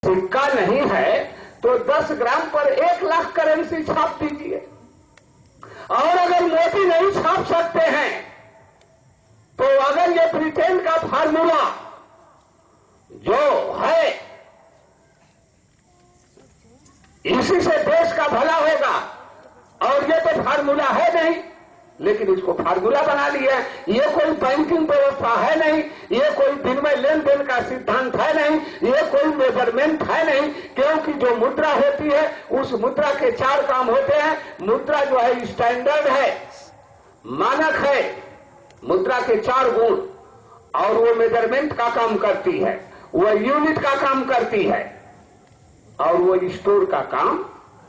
सिक्का नहीं है तो 10 ग्राम पर 1 लाख करेंसी छाप दीजिए। और अगर मोदी नहीं छाप सकते हैं तो अगर ये ब्रिटेन का फार्मूला जो है इसी से देश का भला होगा, और ये तो फार्मूला है नहीं, लेकिन इसको फार्मूला बना लिया। ये कोई बैंकिंग व्यवस्था है नहीं, ये कोई विनिमय लेन देन का सिद्धांत है नहीं, ये कोई मेजरमेंट है नहीं, क्योंकि जो मुद्रा होती है उस मुद्रा के 4 काम होते हैं। मुद्रा जो है स्टैंडर्ड है, मानक है, मुद्रा के 4 गुण, और वो मेजरमेंट का काम करती है, वो यूनिट का काम करती है, और वो स्टोर का काम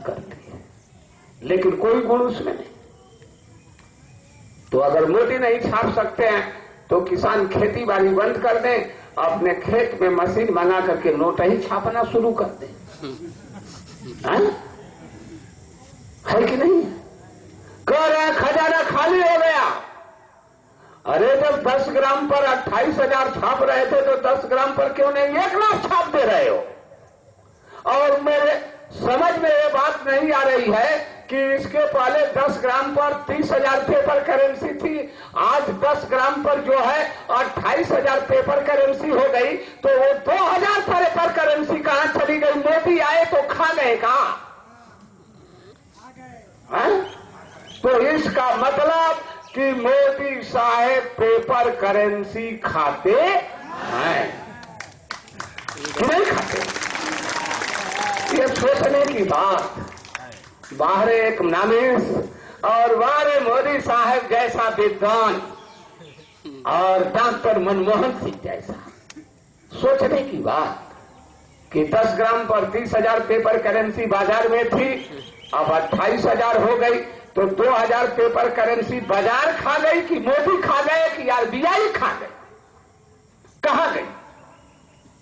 करती है, लेकिन कोई गुण उसमें नहीं। तो अगर मोदी नहीं छाप सकते हैं तो किसान खेती बाड़ी बंद कर दें, अपने खेत में मशीन बना करके नोट ही छापना शुरू कर दें। है कि नहीं? कह रहे खजाना खाली हो गया। अरे जब 10 ग्राम पर 28,000 छाप रहे थे तो 10 ग्राम पर क्यों नहीं 1 लाख छाप दे रहे हो? और मेरे समझ में ये बात नहीं आ रही है कि इसके पहले 10 ग्राम पर 30,000 पेपर करेंसी थी, आज 10 ग्राम पर जो है 28,000 पेपर करेंसी हो गई, तो वो 2,000 पेपर करेंसी कहां चली गई? मोदी आए तो खा गए कहां? तो इसका मतलब कि मोदी साहेब पेपर करेंसी खाते हैं कि नहीं खाते? ये सोचने की बात। बाहर एक नामिस और बाहर मोदी साहब जैसा विद्वान और डॉक्टर मनमोहन सिंह जैसा, सोचने की बात कि 10 ग्राम पर 30,000 पेपर करेंसी बाजार में थी, अब 28,000 हो गई, तो 2,000 पेपर करेंसी बाजार खा गई कि मोदी खा गए कि आरबीआई खा गई? कहां गई?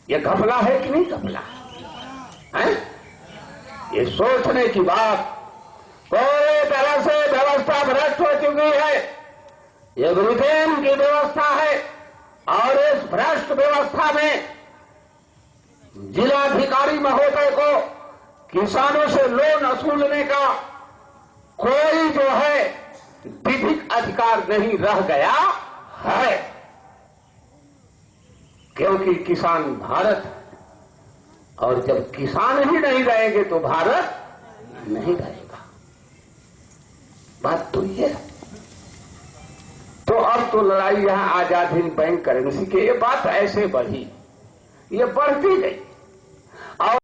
ये घपला है कि नहीं घपला है? ये सोचने की बात। पूरी तरह से व्यवस्था भ्रष्ट हो चुकी है। ये ब्रिटेन की व्यवस्था है, और इस भ्रष्ट व्यवस्था में जिलाधिकारी महोदय को किसानों से लोन वसूलने का कोई जो है विधिक अधिकार नहीं रह गया है, क्योंकि किसान भारत है, और जब किसान ही नहीं रहेंगे तो भारत नहीं रहेगा। बात तो ये है। तो अब तो लड़ाई यहां आजाद हिंद बैंक करेंसी की ये बात ऐसे बढ़ी, ये बढ़ती गई।